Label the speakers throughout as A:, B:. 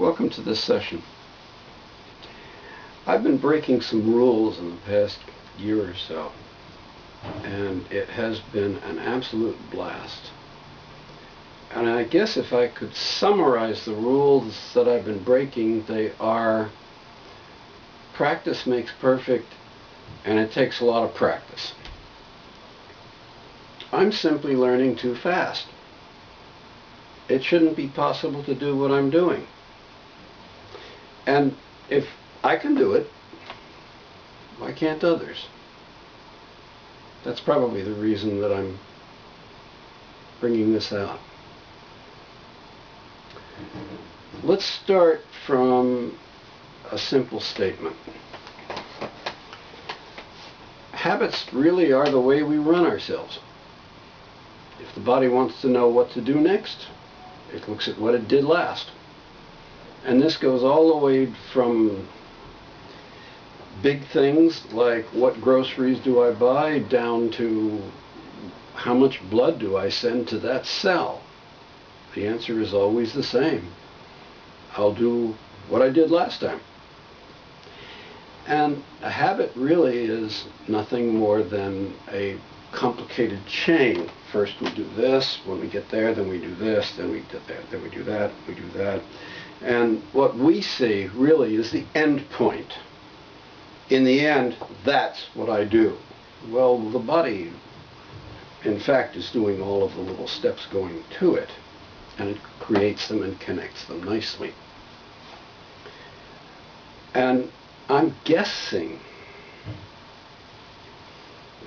A: Welcome to this session. I've been breaking some rules in the past year or so, and it has been an absolute blast. And I guess if I could summarize the rules that I've been breaking, they are: practice makes perfect, and it takes a lot of practice. I'm simply learning too fast. It shouldn't be possible to do what I'm doing. And if I can do it, why can't others? That's probably the reason that I'm bringing this out. Let's start from a simple statement. Habits really are the way we run ourselves. If the body wants to know what to do next, it looks at what it did last. And this goes all the way from big things like what groceries do I buy down to how much blood do I send to that cell. The answer is always the same. I'll do what I did last time. And a habit really is nothing more than a complicated chain. First we do this, when we get there, then we do this, then we do that, then we do that, we do that. And what we see really is the end point. In the end, that's what I do. Well, the body, in fact, is doing all of the little steps going to it, and it creates them and connects them nicely. And I'm guessing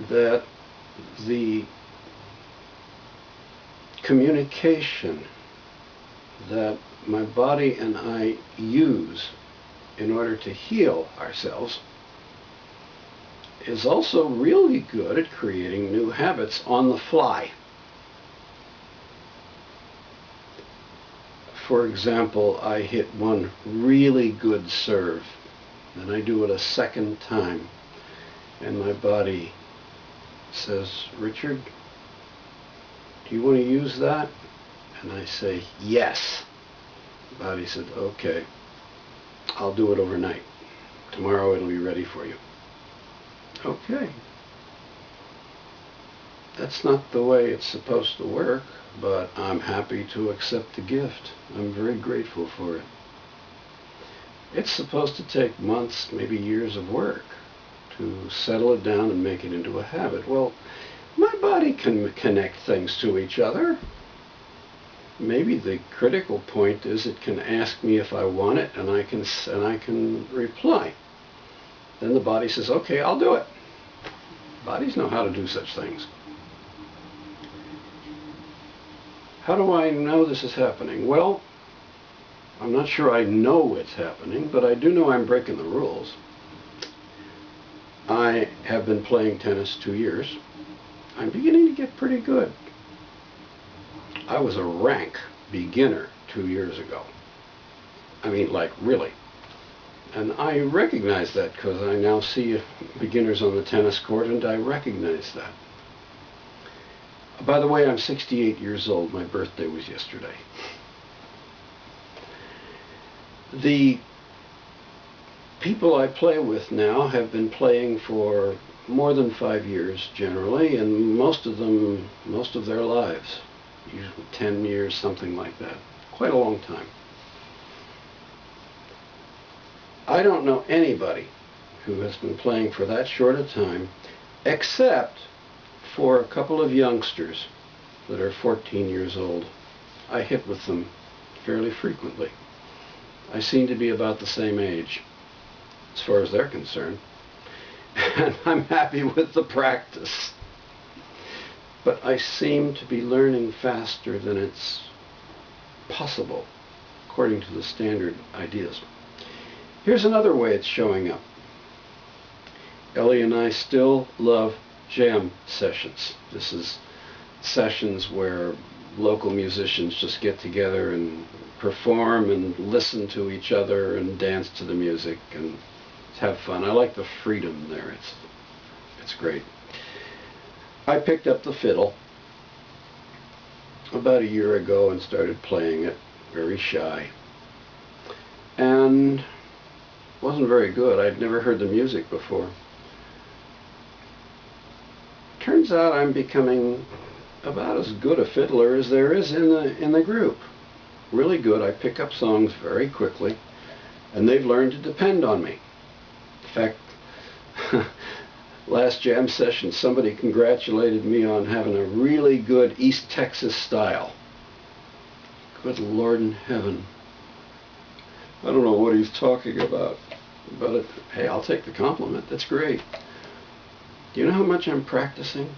A: that the communication that my body and I use in order to heal ourselves is also really good at creating new habits on the fly. For example, I hit one really good serve, then I do it a second time, and my body says, "Richard, do you want to use that?" And I say, "Yes." The body said, "Okay, I'll do it overnight. Tomorrow it'll be ready for you." Okay. That's not the way it's supposed to work, but I'm happy to accept the gift. I'm very grateful for it. It's supposed to take months, maybe years of work to settle it down and make it into a habit. Well, my body can connect things to each other. Maybe the critical point is it can ask me if I want it, and I can reply. Then the body says, "Okay, I'll do it." Bodies know how to do such things. How do I know this is happening? Well, I'm not sure I know it's happening, but I do know I'm breaking the rules. I have been playing tennis 2 years. I'm beginning to get pretty good. I was a rank beginner 2 years ago. I mean, like, really. And I recognize that because I now see beginners on the tennis court, and I recognize that. By the way, I'm 68 years old. My birthday was yesterday. The people I play with now have been playing for more than 5 years generally, and most of their lives. Usually 10 years, something like that. Quite a long time. I don't know anybody who has been playing for that short a time, except for a couple of youngsters that are 14 years old. I hit with them fairly frequently. I seem to be about the same age, as far as they're concerned. And I'm happy with the practice. But I seem to be learning faster than it's possible, according to the standard ideas. Here's another way it's showing up. Ellie and I still love jam sessions. This is sessions where local musicians just get together and perform and listen to each other and dance to the music and have fun. I like the freedom there. It's great. I picked up the fiddle about a year ago and started playing it, very shy. and wasn't very good. I'd never heard the music before. Turns out I'm becoming about as good a fiddler as there is in the group. Really good. I pick up songs very quickly, and they've learned to depend on me. In fact, last jam session, somebody congratulated me on having a really good East Texas style. Good Lord in heaven. I don't know what he's talking about, but hey, I'll take the compliment. That's great. Do you know how much I'm practicing?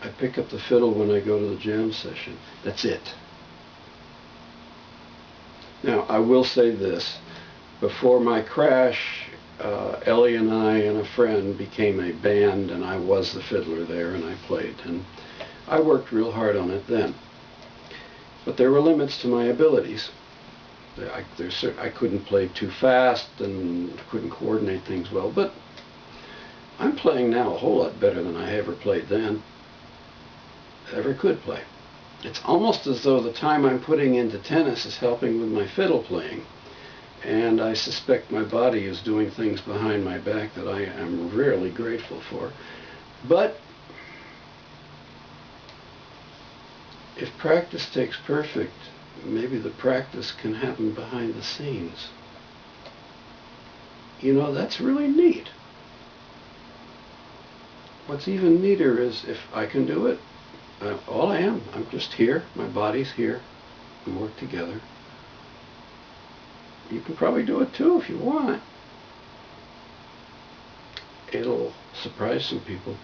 A: I pick up the fiddle when I go to the jam session. That's it. Now, I will say this. Before my crash, Ellie and I and a friend became a band, and I was the fiddler there, and I played. And I worked real hard on it then. But there were limits to my abilities. I couldn't play too fast and couldn't coordinate things well, but I'm playing now a whole lot better than I ever played then. Ever could play. It's almost as though the time I'm putting into tennis is helping with my fiddle playing. And I suspect my body is doing things behind my back that I am rarely grateful for. But if practice takes perfect, maybe the practice can happen behind the scenes. You know, that's really neat. What's even neater is if I can do it, all I am, I'm just here, my body's here, we work together. You can probably do it too if you want. It'll surprise some people.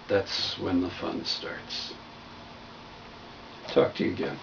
A: That's when the fun starts. Talk to you again.